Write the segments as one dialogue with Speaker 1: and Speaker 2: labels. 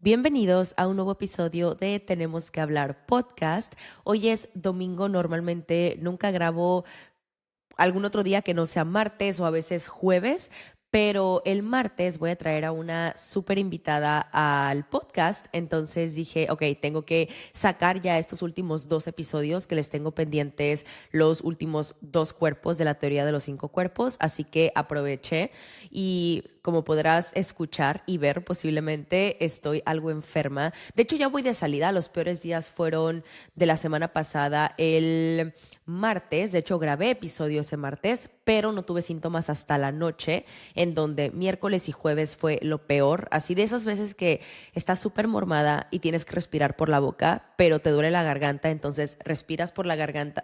Speaker 1: Bienvenidos a un nuevo episodio de Tenemos que hablar podcast. Hoy es domingo, normalmente nunca grabo algún otro día que no sea martes o a veces jueves, pero el martes voy a traer a una súper invitada al podcast. Entonces dije, ok, tengo que sacar ya estos últimos dos episodios que les tengo pendientes, los últimos dos cuerpos de la teoría de los cinco cuerpos, así que aproveché y como podrás escuchar y ver, posiblemente estoy algo enferma. De hecho, ya voy de salida. Los peores días fueron de la semana pasada, el martes. De hecho, grabé episodios el martes, pero no tuve síntomas hasta la noche, en donde miércoles y jueves fue lo peor. Así de esas veces que estás súper mormada y tienes que respirar por la boca, pero te duele la garganta, entonces respiras por la garganta,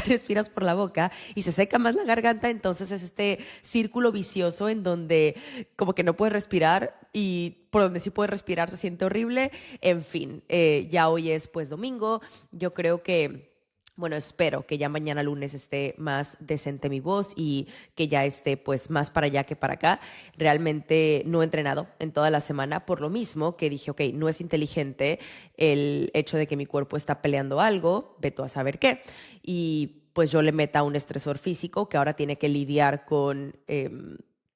Speaker 1: respiras por la boca y se seca más la garganta, entonces es este círculo vicioso en donde como que no puedes respirar y por donde sí puedes respirar se siente horrible. En fin, ya hoy es pues domingo. Yo creo que bueno, espero que ya mañana lunes esté más decente mi voz y que ya esté pues más para allá que para acá. Realmente no he entrenado en toda la semana, por lo mismo que dije, ok, no es inteligente el hecho de que mi cuerpo está peleando algo, ve tú a saber qué. Y pues yo le meta un estresor físico que ahora tiene que lidiar con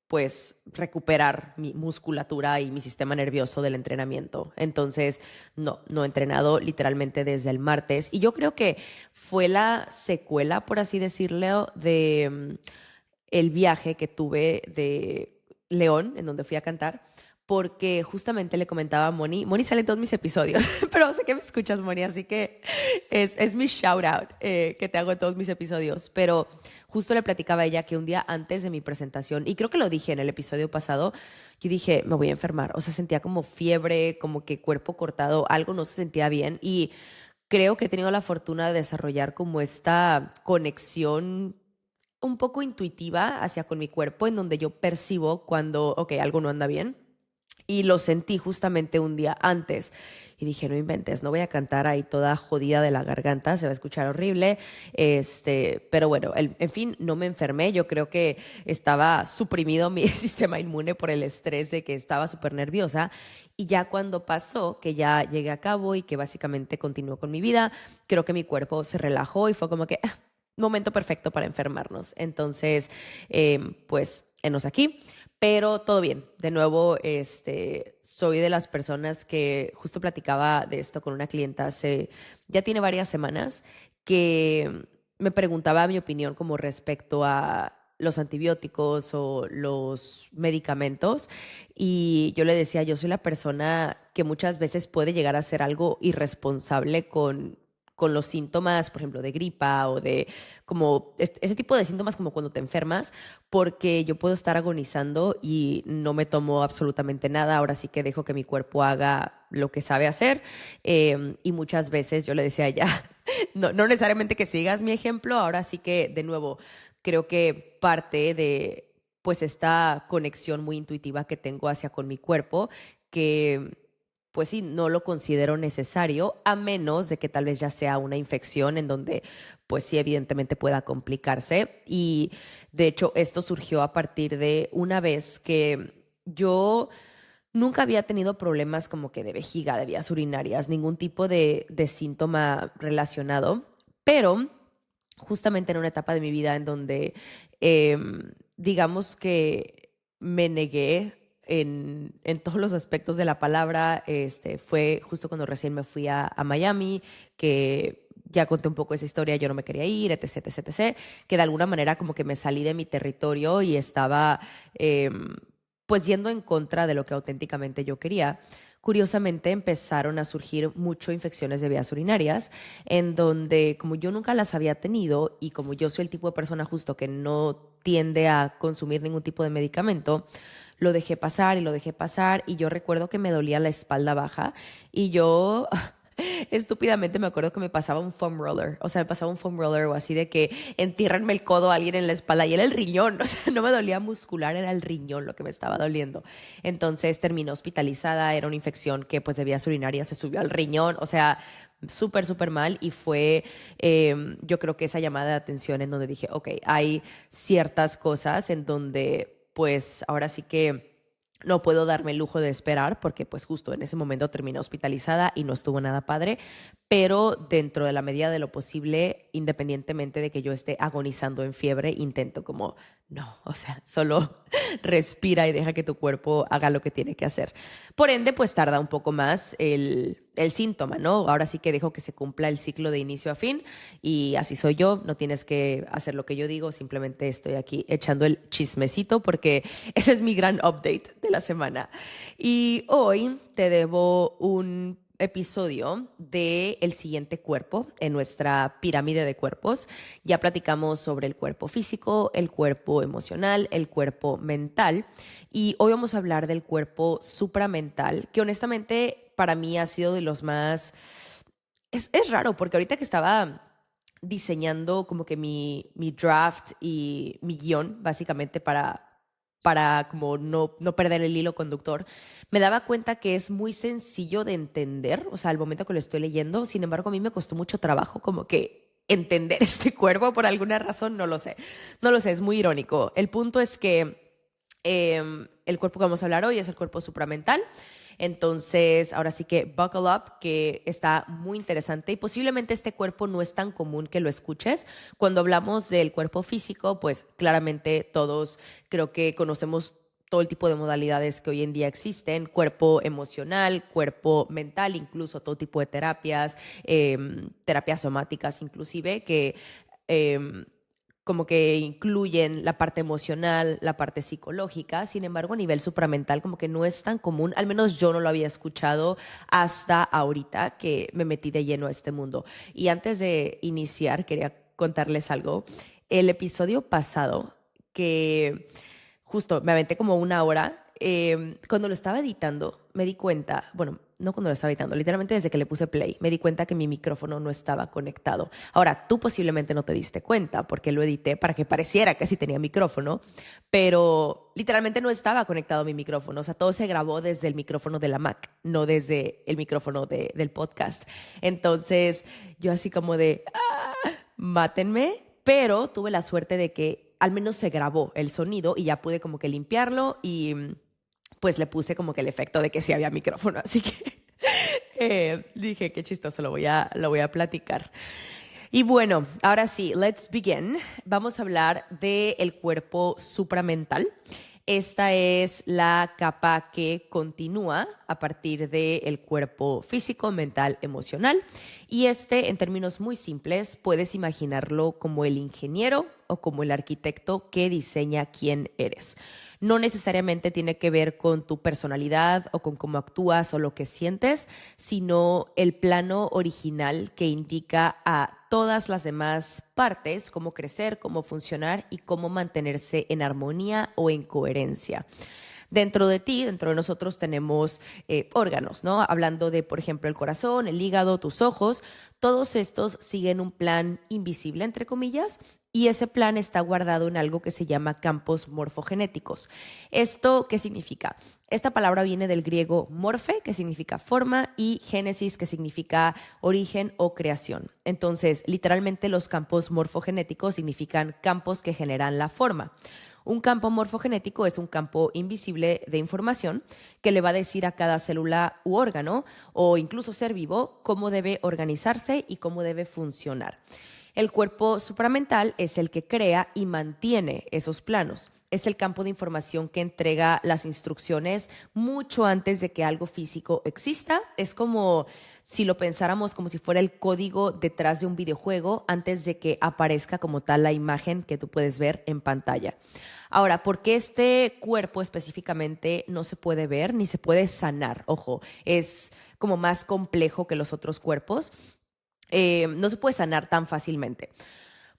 Speaker 1: pues recuperar mi musculatura y mi sistema nervioso del entrenamiento. Entonces, no he entrenado literalmente desde el martes. Y yo creo que fue la secuela, por así decirlo, de el viaje que tuve de León, en donde fui a cantar, porque justamente le comentaba a Moni sale en todos mis episodios, pero sé que me escuchas, Moni, así que es mi shout out que te hago en todos mis episodios, pero justo le platicaba a ella que un día antes de mi presentación, y creo que lo dije en el episodio pasado, yo dije, me voy a enfermar, o sea, sentía como fiebre, como que cuerpo cortado, algo no se sentía bien, y creo que he tenido la fortuna de desarrollar como esta conexión un poco intuitiva hacia con mi cuerpo, en donde yo percibo cuando, ok, algo no anda bien. Y lo sentí justamente un día antes. Y dije, no inventes, no voy a cantar ahí toda jodida de la garganta, se va a escuchar horrible. Pero bueno, en fin, no me enfermé. Yo creo que estaba suprimido mi sistema inmune por el estrés de que estaba súper nerviosa. Y ya cuando pasó, que ya llegué a cabo y que básicamente continuó con mi vida, creo que mi cuerpo se relajó y fue como que momento perfecto para enfermarnos. Entonces, pues, enos aquí. Pero todo bien. De nuevo, soy de las personas que justo platicaba de esto con una clienta hace, ya tiene varias semanas, que me preguntaba mi opinión como respecto a los antibióticos o los medicamentos. Y yo le decía, yo soy la persona que muchas veces puede llegar a ser algo irresponsable con los síntomas, por ejemplo, de gripa o de como ese tipo de síntomas como cuando te enfermas, porque yo puedo estar agonizando y no me tomo absolutamente nada. Ahora sí que dejo que mi cuerpo haga lo que sabe hacer. Y muchas veces yo le decía a ella, no necesariamente que sigas mi ejemplo, ahora sí que de nuevo creo que parte de pues esta conexión muy intuitiva que tengo hacia con mi cuerpo, que pues sí, no lo considero necesario, a menos de que tal vez ya sea una infección en donde, pues sí, evidentemente pueda complicarse. Y de hecho, esto surgió a partir de una vez que yo nunca había tenido problemas como que de vejiga, de vías urinarias, ningún tipo de síntoma relacionado, pero justamente en una etapa de mi vida en donde, digamos que me negué en todos los aspectos de la palabra. Fue justo cuando recién me fui a Miami, que ya conté un poco esa historia, yo no me quería ir, etc, etc, etc, que de alguna manera como que me salí de mi territorio y estaba pues yendo en contra de lo que auténticamente yo quería. Curiosamente empezaron a surgir mucho infecciones de vías urinarias, en donde como yo nunca las había tenido y como yo soy el tipo de persona justo que no tiende a consumir ningún tipo de medicamento, lo dejé pasar y lo dejé pasar, y yo recuerdo que me dolía la espalda baja y yo estúpidamente me acuerdo que me pasaba un foam roller, o sea, me pasaba un foam roller o así de que entiérrenme el codo a alguien en la espalda y era el riñón, o sea, no me dolía muscular, era el riñón lo que me estaba doliendo. Entonces terminé hospitalizada, era una infección que pues de vías urinarias se subió al riñón, o sea, súper, súper mal. Y fue, yo creo que esa llamada de atención en donde dije, ok, hay ciertas cosas en donde pues ahora sí que No puedo darme el lujo de esperar porque pues justo en ese momento terminé hospitalizada y no estuvo nada padre, pero dentro de la medida de lo posible, independientemente de que yo esté agonizando en fiebre, intento como, no, o sea, solo respira y deja que tu cuerpo haga lo que tiene que hacer. Por ende, pues tarda un poco más el síntoma, ¿no? Ahora sí que dejo que se cumpla el ciclo de inicio a fin y así soy yo, no tienes que hacer lo que yo digo, simplemente estoy aquí echando el chismecito porque ese es mi gran update de la semana. Y hoy te debo un episodio de El siguiente cuerpo en nuestra pirámide de cuerpos. Ya platicamos sobre el cuerpo físico, el cuerpo emocional, el cuerpo mental y hoy vamos a hablar del cuerpo supramental, que honestamente para mí ha sido de los más... Es raro porque ahorita que estaba diseñando como que mi draft y mi guión, básicamente para como no perder el hilo conductor, me daba cuenta que es muy sencillo de entender, o sea, al momento que lo estoy leyendo, sin embargo, a mí me costó mucho trabajo como que entender este cuerpo por alguna razón, no lo sé. No lo sé, es muy irónico. El punto es que el cuerpo que vamos a hablar hoy es el cuerpo supramental. Entonces, ahora sí que buckle up, que está muy interesante y posiblemente este cuerpo no es tan común que lo escuches. Cuando hablamos del cuerpo físico, pues claramente todos creo que conocemos todo el tipo de modalidades que hoy en día existen, cuerpo emocional, cuerpo mental, incluso todo tipo de terapias, terapias somáticas inclusive, que como que incluyen la parte emocional, la parte psicológica. Sin embargo, a nivel supramental como que no es tan común, al menos yo no lo había escuchado hasta ahorita que me metí de lleno a este mundo. Y antes de iniciar, quería contarles algo. El episodio pasado, que justo me aventé como una hora, cuando lo estaba editando, me di cuenta, bueno, no cuando lo estaba editando, literalmente desde que le puse play, me di cuenta que mi micrófono no estaba conectado. Ahora, tú posiblemente no te diste cuenta porque lo edité para que pareciera que sí tenía micrófono, pero literalmente no estaba conectado mi micrófono. O sea, todo se grabó desde el micrófono de la Mac, no desde el micrófono del podcast. Entonces, yo así como de, mátenme, pero tuve la suerte de que al menos se grabó el sonido y ya pude como que limpiarlo y pues le puse como que el efecto de que sí había micrófono, así que dije, qué chistoso, lo voy a platicar. Y bueno, ahora sí, let's begin. Vamos a hablar del cuerpo supramental. Esta es la capa que continúa a partir del cuerpo físico, mental, emocional. Y en términos muy simples, puedes imaginarlo como el ingeniero o como el arquitecto que diseña quién eres. No necesariamente tiene que ver con tu personalidad o con cómo actúas o lo que sientes, sino el plano original que indica a todas las demás partes cómo crecer, cómo funcionar y cómo mantenerse en armonía o en coherencia. Dentro de ti, dentro de nosotros tenemos órganos, ¿no? Hablando de, por ejemplo, el corazón, el hígado, tus ojos, todos estos siguen un plan invisible, entre comillas, y ese plan está guardado en algo que se llama campos morfogenéticos. ¿Esto qué significa? Esta palabra viene del griego morfe, que significa forma, y génesis, que significa origen o creación. Entonces, literalmente los campos morfogenéticos significan campos que generan la forma. Un campo morfogenético es un campo invisible de información que le va a decir a cada célula u órgano o incluso ser vivo cómo debe organizarse y cómo debe funcionar. El cuerpo supramental es el que crea y mantiene esos planos. Es el campo de información que entrega las instrucciones mucho antes de que algo físico exista. Es como si lo pensáramos como si fuera el código detrás de un videojuego antes de que aparezca como tal la imagen que tú puedes ver en pantalla. Ahora, ¿por qué este cuerpo específicamente no se puede ver ni se puede sanar? Ojo, es como más complejo que los otros cuerpos. No se puede sanar tan fácilmente.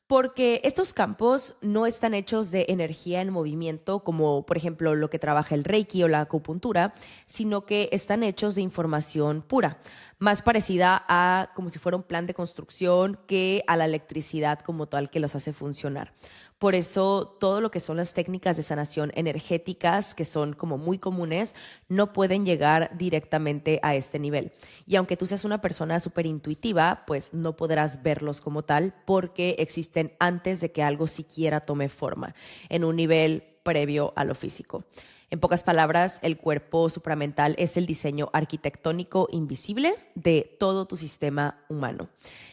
Speaker 1: Porque estos campos no están hechos de energía en movimiento, como por ejemplo lo que trabaja el Reiki o la acupuntura, sino que están hechos de información pura, más parecida a como si fuera un plan de construcción que a la electricidad como tal que los hace funcionar. Por eso todo lo que son las técnicas de sanación energéticas, que son como muy comunes, no pueden llegar directamente a este nivel. Y aunque tú seas una persona súper intuitiva, pues no podrás verlos como tal porque existen antes de que algo siquiera tome forma, en un nivel previo a lo físico. En pocas palabras, el cuerpo supramental es el diseño arquitectónico invisible de todo tu sistema humano.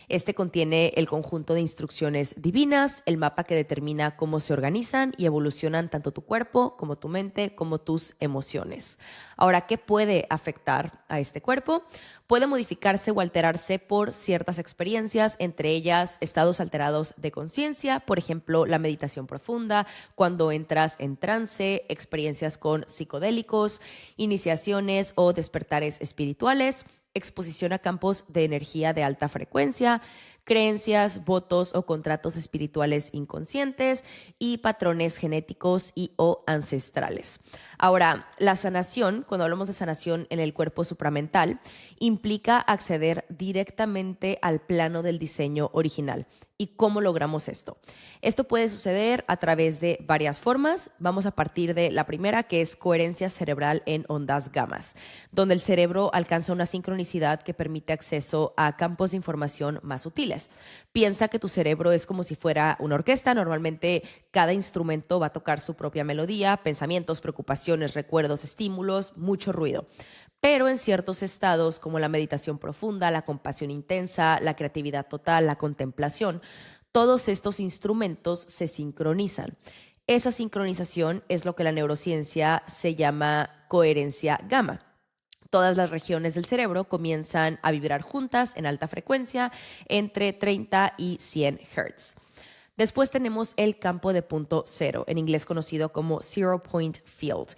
Speaker 1: Este contiene el conjunto de instrucciones divinas, el mapa que determina cómo se organizan y evolucionan tanto tu cuerpo como tu mente, como tus emociones. Ahora, ¿qué puede afectar a este cuerpo? Puede modificarse o alterarse por ciertas experiencias, entre ellas estados alterados de conciencia, por ejemplo, la meditación profunda, cuando entras en trance, experiencias con psicodélicos, iniciaciones o despertares espirituales, exposición a campos de energía de alta frecuencia, creencias, votos o contratos espirituales inconscientes y patrones genéticos y o ancestrales. Ahora, la sanación, cuando hablamos de sanación en el cuerpo supramental, implica acceder directamente al plano del diseño original. ¿Y cómo logramos esto? Esto puede suceder a través de varias formas. Vamos a partir de la primera, que es coherencia cerebral en ondas gamas, donde el cerebro alcanza una sincronicidad que permite acceso a campos de información más sutiles. Piensa que tu cerebro es como si fuera una orquesta. Normalmente cada instrumento va a tocar su propia melodía, pensamientos, preocupaciones, recuerdos, estímulos, mucho ruido. Pero en ciertos estados como la meditación profunda, la compasión intensa, la creatividad total, la contemplación, todos estos instrumentos se sincronizan. Esa sincronización es lo que la neurociencia se llama coherencia gamma. Todas las regiones del cerebro comienzan a vibrar juntas en alta frecuencia entre 30 y 100 Hz. Después tenemos el campo de punto cero, en inglés conocido como Zero Point Field,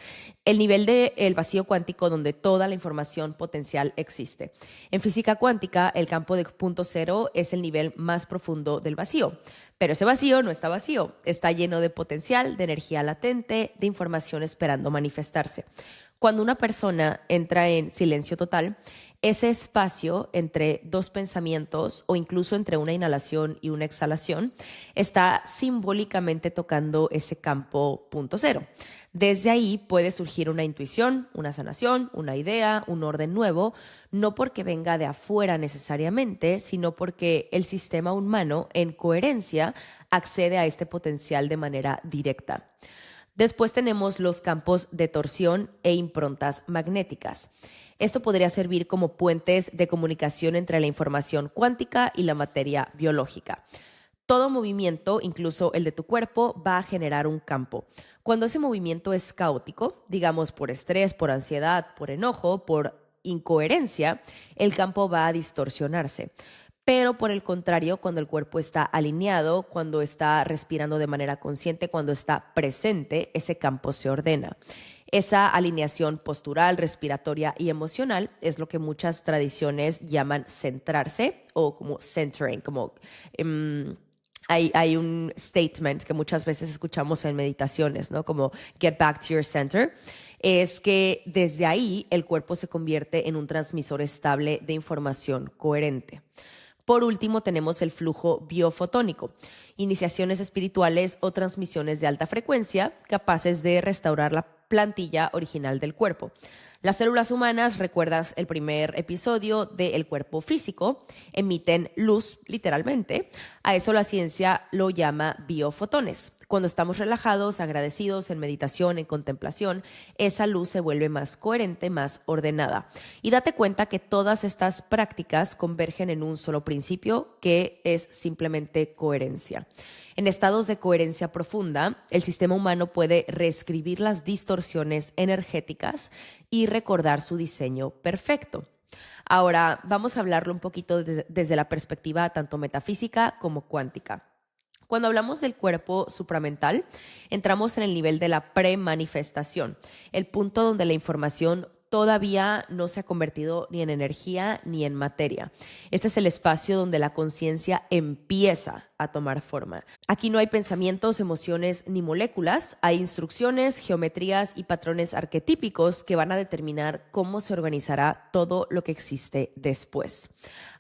Speaker 1: el nivel del vacío cuántico donde toda la información potencial existe. En física cuántica, el campo de punto cero es el nivel más profundo del vacío, pero ese vacío no está vacío, está lleno de potencial, de energía latente, de información esperando manifestarse. Cuando una persona entra en silencio total, ese espacio entre dos pensamientos o incluso entre una inhalación y una exhalación está simbólicamente tocando ese campo punto cero. Desde ahí puede surgir una intuición, una sanación, una idea, un orden nuevo, no porque venga de afuera necesariamente, sino porque el sistema humano en coherencia accede a este potencial de manera directa. Después tenemos los campos de torsión e improntas magnéticas. Esto podría servir como puentes de comunicación entre la información cuántica y la materia biológica. Todo movimiento, incluso el de tu cuerpo, va a generar un campo. Cuando ese movimiento es caótico, digamos por estrés, por ansiedad, por enojo, por incoherencia, el campo va a distorsionarse. Pero por el contrario, cuando el cuerpo está alineado, cuando está respirando de manera consciente, cuando está presente, ese campo se ordena. Esa alineación postural, respiratoria y emocional es lo que muchas tradiciones llaman centrarse o como centering, como hay un statement que muchas veces escuchamos en meditaciones, ¿no? Como get back to your center. Es que desde ahí el cuerpo se convierte en un transmisor estable de información coherente. Por último, tenemos el flujo biofotónico, iniciaciones espirituales o transmisiones de alta frecuencia capaces de restaurar la plantilla original del cuerpo. Las células humanas, recuerdas el primer episodio del cuerpo físico, emiten luz literalmente. A eso la ciencia lo llama biofotones. Cuando estamos relajados, agradecidos, en meditación, en contemplación, esa luz se vuelve más coherente, más ordenada. Y date cuenta que todas estas prácticas convergen en un solo principio, que es simplemente coherencia. En estados de coherencia profunda, el sistema humano puede reescribir las distorsiones energéticas y recordar su diseño perfecto. Ahora, vamos a hablarlo un poquito desde la perspectiva tanto metafísica como cuántica. Cuando hablamos del cuerpo supramental, entramos en el nivel de la premanifestación, el punto donde la información todavía no se ha convertido ni en energía ni en materia. Este es el espacio donde la conciencia empieza a tomar forma. Aquí no hay pensamientos, emociones ni moléculas, hay instrucciones, geometrías y patrones arquetípicos que van a determinar cómo se organizará todo lo que existe después.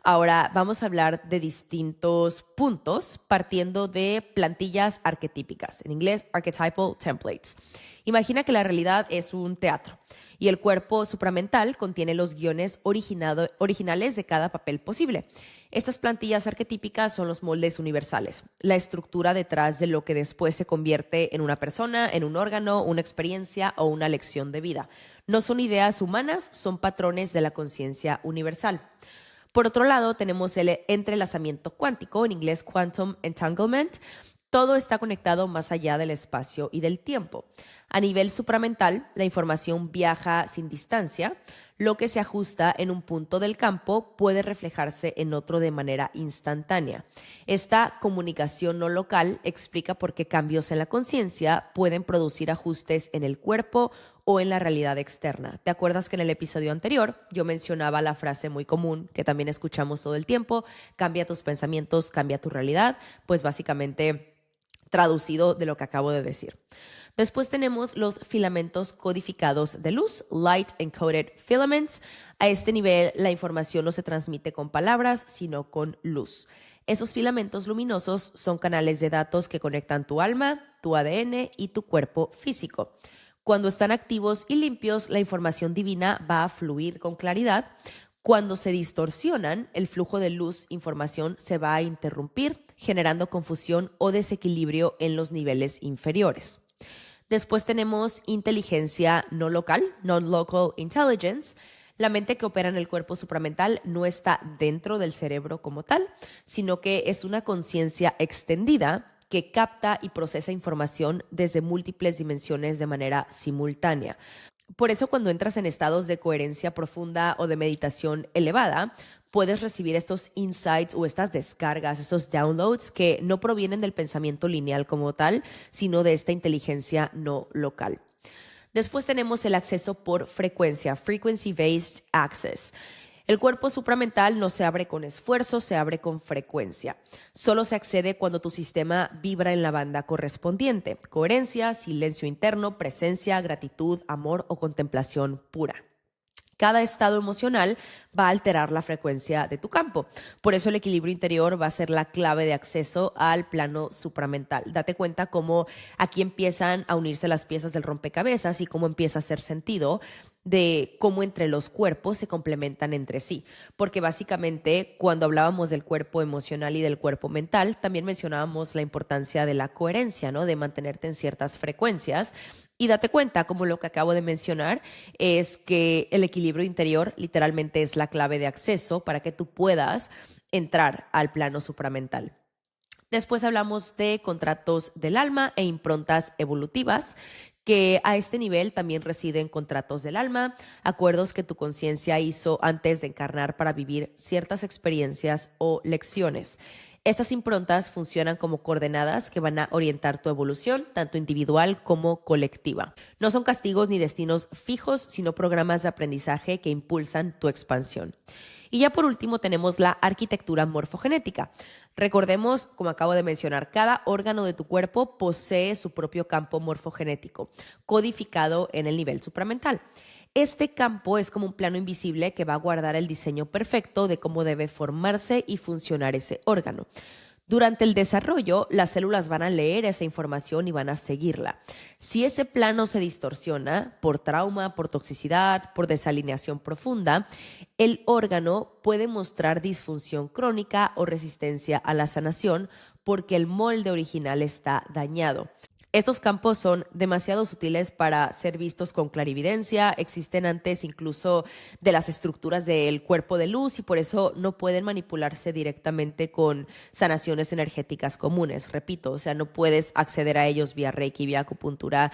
Speaker 1: Ahora vamos a hablar de distintos puntos partiendo de plantillas arquetípicas, en inglés archetypal templates. Imagina que la realidad es un teatro y el cuerpo supramental contiene los guiones originales de cada papel posible. Estas plantillas arquetípicas son los moldes universales, la estructura detrás de lo que después se convierte en una persona, en un órgano, una experiencia o una lección de vida. No son ideas humanas, son patrones de la conciencia universal. Por otro lado, tenemos el entrelazamiento cuántico, en inglés quantum entanglement. Todo está conectado más allá del espacio y del tiempo. A nivel supramental, la información viaja sin distancia. Lo que se ajusta en un punto del campo puede reflejarse en otro de manera instantánea. Esta comunicación no local explica por qué cambios en la conciencia pueden producir ajustes en el cuerpo o en la realidad externa. ¿Te acuerdas que en el episodio anterior yo mencionaba la frase muy común que también escuchamos todo el tiempo? Cambia tus pensamientos, cambia tu realidad. Pues básicamente traducido de lo que acabo de decir. Después tenemos los filamentos codificados de luz, Light Encoded Filaments. A este nivel, la información no se transmite con palabras, sino con luz. Esos filamentos luminosos son canales de datos que conectan tu alma, tu ADN y tu cuerpo físico. Cuando están activos y limpios, la información divina va a fluir con claridad. Cuando se distorsionan, el flujo de luz-información se va a interrumpir, generando confusión o desequilibrio en los niveles inferiores. Después tenemos inteligencia no local, non-local intelligence. La mente que opera en el cuerpo supramental no está dentro del cerebro como tal, sino que es una conciencia extendida que capta y procesa información desde múltiples dimensiones de manera simultánea. Por eso, cuando entras en estados de coherencia profunda o de meditación elevada, puedes recibir estos insights o estas descargas, esos downloads que no provienen del pensamiento lineal como tal, sino de esta inteligencia no local. Después tenemos el acceso por frecuencia, frequency-based access. El cuerpo supramental no se abre con esfuerzo, se abre con frecuencia. Solo se accede cuando tu sistema vibra en la banda correspondiente. Coherencia, silencio interno, presencia, gratitud, amor o contemplación pura. Cada estado emocional va a alterar la frecuencia de tu campo. Por eso el equilibrio interior va a ser la clave de acceso al plano supramental. Date cuenta cómo aquí empiezan a unirse las piezas del rompecabezas y cómo empieza a hacer sentido de cómo entre los cuerpos se complementan entre sí. Porque básicamente cuando hablábamos del cuerpo emocional y del cuerpo mental, también mencionábamos la importancia de la coherencia, ¿no? De mantenerte en ciertas frecuencias. Y date cuenta, como lo que acabo de mencionar, es que el equilibrio interior literalmente es la clave de acceso para que tú puedas entrar al plano supramental. Después hablamos de contratos del alma e improntas evolutivas, que a este nivel también residen contratos del alma, acuerdos que tu conciencia hizo antes de encarnar para vivir ciertas experiencias o lecciones. Estas improntas funcionan como coordenadas que van a orientar tu evolución, tanto individual como colectiva. No son castigos ni destinos fijos, sino programas de aprendizaje que impulsan tu expansión. Y ya por último tenemos la arquitectura morfogenética. Recordemos, como acabo de mencionar, cada órgano de tu cuerpo posee su propio campo morfogenético, codificado en el nivel supramental. Este campo es como un plano invisible que va a guardar el diseño perfecto de cómo debe formarse y funcionar ese órgano. Durante el desarrollo, las células van a leer esa información y van a seguirla. Si ese plano se distorsiona por trauma, por toxicidad, por desalineación profunda, el órgano puede mostrar disfunción crónica o resistencia a la sanación porque el molde original está dañado. Estos campos son demasiado sutiles para ser vistos con clarividencia, existen antes incluso de las estructuras del cuerpo de luz y por eso no pueden manipularse directamente con sanaciones energéticas comunes. Repito, o sea, no puedes acceder a ellos vía Reiki, vía acupuntura,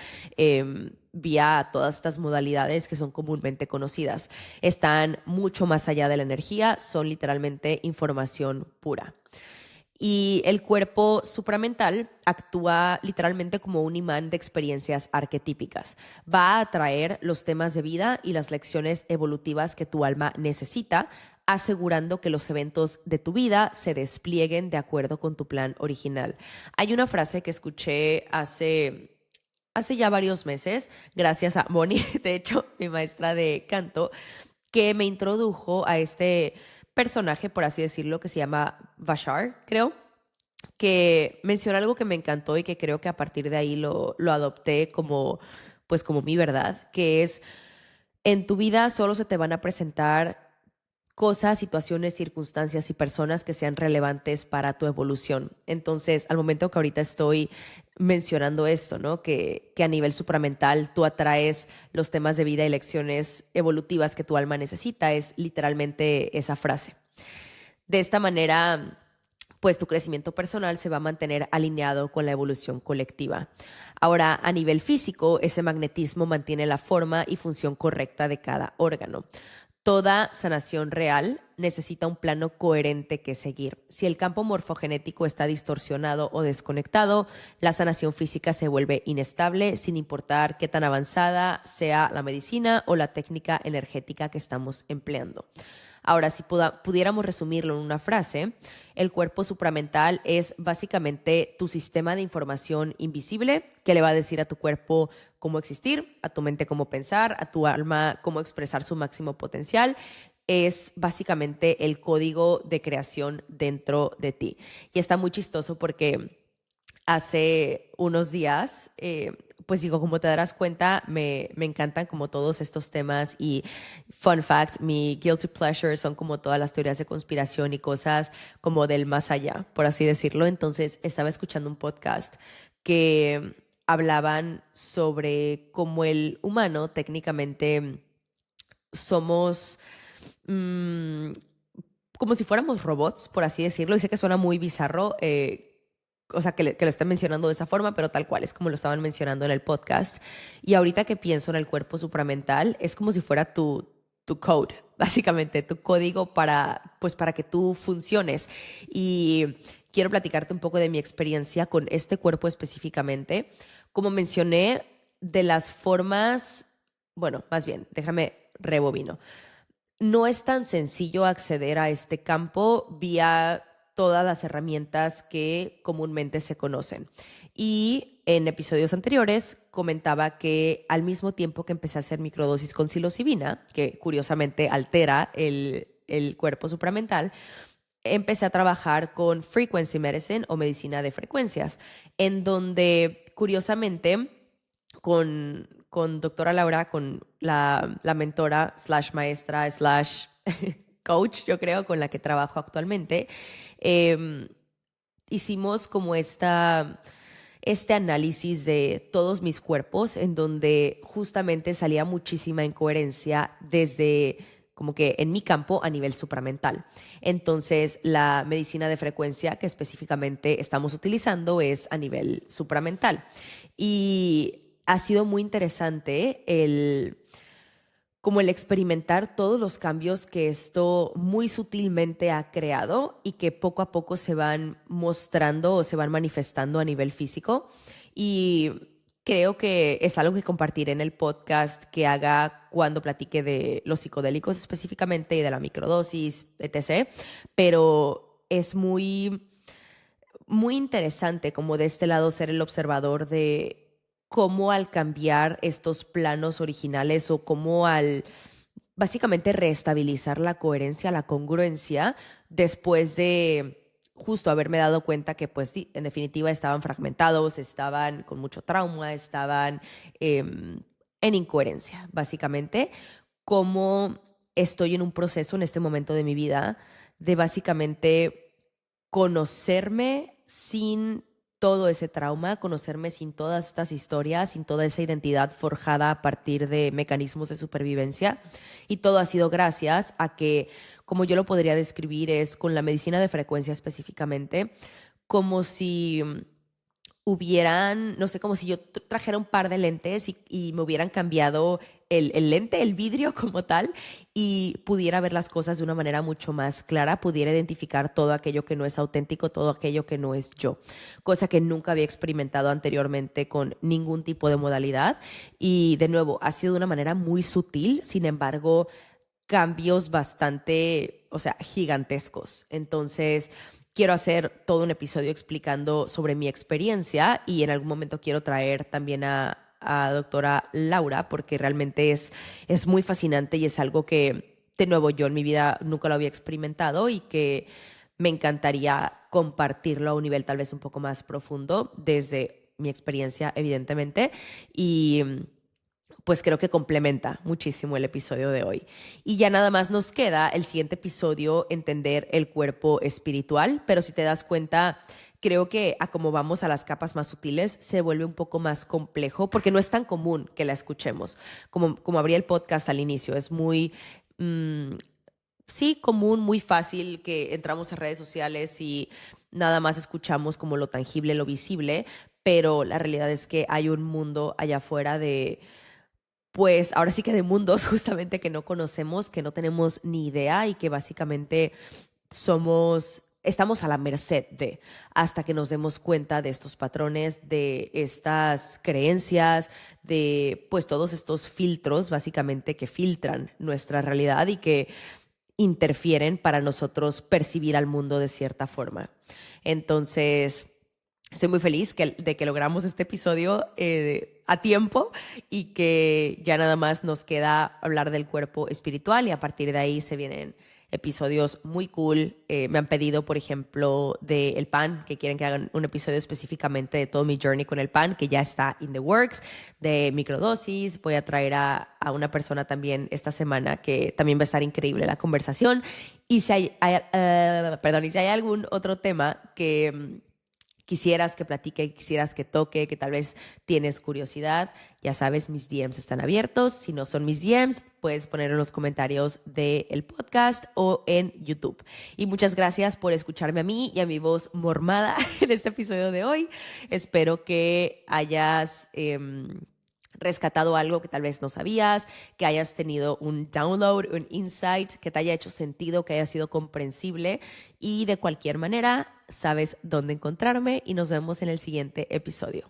Speaker 1: vía todas estas modalidades que son comúnmente conocidas. Están mucho más allá de la energía, son literalmente información pura. Y el cuerpo supramental actúa literalmente como un imán de experiencias arquetípicas. Va a atraer los temas de vida y las lecciones evolutivas que tu alma necesita, asegurando que los eventos de tu vida se desplieguen de acuerdo con tu plan original. Hay una frase que escuché hace ya varios meses, gracias a Moni, de hecho, mi maestra de canto, que me introdujo a este personaje, por así decirlo, que se llama Bashar, creo, que menciona algo que me encantó y que creo que a partir de ahí lo adopté como pues como mi verdad, que es en tu vida solo se te van a presentar cosas, situaciones, circunstancias y personas que sean relevantes para tu evolución. Entonces, al momento que ahorita estoy mencionando esto, ¿no? Que a nivel supramental tú atraes los temas de vida y lecciones evolutivas que tu alma necesita, es literalmente esa frase. De esta manera, pues tu crecimiento personal se va a mantener alineado con la evolución colectiva. Ahora, a nivel físico, ese magnetismo mantiene la forma y función correcta de cada órgano. Toda sanación real necesita un plano coherente que seguir. Si el campo morfogenético está distorsionado o desconectado, la sanación física se vuelve inestable, sin importar qué tan avanzada sea la medicina o la técnica energética que estamos empleando. Ahora, si pudiéramos resumirlo en una frase, el cuerpo supramental es básicamente tu sistema de información invisible que le va a decir a tu cuerpo cómo existir, a tu mente cómo pensar, a tu alma cómo expresar su máximo potencial. Es básicamente el código de creación dentro de ti. Y está muy chistoso porque hace unos días, pues digo, como te darás cuenta, me encantan como todos estos temas y fun fact, mi guilty pleasure son como todas las teorías de conspiración y cosas como del más allá, por así decirlo. Entonces estaba escuchando un podcast que hablaban sobre cómo el humano técnicamente somos mm, como si fuéramos robots, por así decirlo, y sé que suena muy bizarro, o sea, que lo estén mencionando de esa forma, pero tal cual es como lo estaban mencionando en el podcast. Y ahorita que pienso en el cuerpo supramental, es como si fuera tu code, básicamente, tu código pues para que tú funciones. Y quiero platicarte un poco de mi experiencia con este cuerpo específicamente. Como mencioné, de las formas, bueno, más bien, déjame rebobino. No es tan sencillo acceder a este campo vía todas las herramientas que comúnmente se conocen. Y en episodios anteriores comentaba que al mismo tiempo que empecé a hacer microdosis con psilocibina, que curiosamente altera el cuerpo supramental, empecé a trabajar con frequency medicine o medicina de frecuencias, en donde curiosamente con doctora Laura, con la mentora slash maestra slash coach, yo creo, con la que trabajo actualmente, eh, hicimos como este análisis de todos mis cuerpos, en donde justamente salía muchísima incoherencia desde como que en mi campo a nivel supramental. Entonces, la medicina de frecuencia que específicamente estamos utilizando es a nivel supramental. Y ha sido muy interesante como el experimentar todos los cambios que esto muy sutilmente ha creado y que poco a poco se van mostrando o se van manifestando a nivel físico. Y creo que es algo que compartiré en el podcast que haga cuando platique de los psicodélicos específicamente y de la microdosis, etc. Pero es muy interesante como de este lado ser el observador de cómo al cambiar estos planos originales o cómo al básicamente reestabilizar la coherencia, la congruencia, después de justo haberme dado cuenta que pues sí, en definitiva estaban fragmentados, estaban con mucho trauma, estaban en incoherencia, básicamente, cómo estoy en un proceso en este momento de mi vida de básicamente conocerme sin todo ese trauma, conocerme sin todas estas historias, sin toda esa identidad forjada a partir de mecanismos de supervivencia. Y todo ha sido gracias a que, como yo lo podría describir, es con la medicina de frecuencia específicamente, como si hubieran, no sé, como si yo trajera un par de lentes y me hubieran cambiado el lente, el vidrio como tal, y pudiera ver las cosas de una manera mucho más clara, pudiera identificar todo aquello que no es auténtico, todo aquello que no es yo, cosa que nunca había experimentado anteriormente con ningún tipo de modalidad. Y de nuevo, ha sido de una manera muy sutil, sin embargo, cambios bastante, o sea, gigantescos. Entonces, quiero hacer todo un episodio explicando sobre mi experiencia y en algún momento quiero traer también a doctora Laura porque realmente es muy fascinante y es algo que, de nuevo, yo en mi vida nunca lo había experimentado y que me encantaría compartirlo a un nivel tal vez un poco más profundo desde mi experiencia, evidentemente. Y pues creo que complementa muchísimo el episodio de hoy. Y ya nada más nos queda el siguiente episodio, entender el cuerpo espiritual, pero si te das cuenta, creo que a como vamos a las capas más sutiles se vuelve un poco más complejo porque no es tan común que la escuchemos. Como abría el podcast al inicio, es muy, sí, común, muy fácil que entramos a redes sociales y nada más escuchamos como lo tangible, lo visible, pero la realidad es que hay un mundo allá afuera de, pues ahora sí que de mundos justamente que no conocemos, que no tenemos ni idea y que básicamente estamos a la merced de, hasta que nos demos cuenta de estos patrones, de estas creencias, de pues todos estos filtros básicamente que filtran nuestra realidad y que interfieren para nosotros percibir al mundo de cierta forma. Entonces, estoy muy feliz de que logramos este episodio a tiempo y que ya nada más nos queda hablar del cuerpo espiritual y a partir de ahí se vienen episodios muy cool. Me han pedido, por ejemplo, de el pan, que quieren que hagan un episodio específicamente de todo mi journey con el pan, que ya está in the works, de microdosis. Voy a traer a una persona también esta semana que también va a estar increíble la conversación. Y si y si hay algún otro tema que quisieras que platique, quisieras que toque, que tal vez tienes curiosidad, ya sabes, mis DMs están abiertos. Si no son mis DMs, puedes poner en los comentarios del podcast o en YouTube. Y muchas gracias por escucharme a mí y a mi voz mormada en este episodio de hoy. Espero que hayas rescatado algo que tal vez no sabías, que hayas tenido un download, un insight, que te haya hecho sentido, que haya sido comprensible y de cualquier manera sabes dónde encontrarme y nos vemos en el siguiente episodio.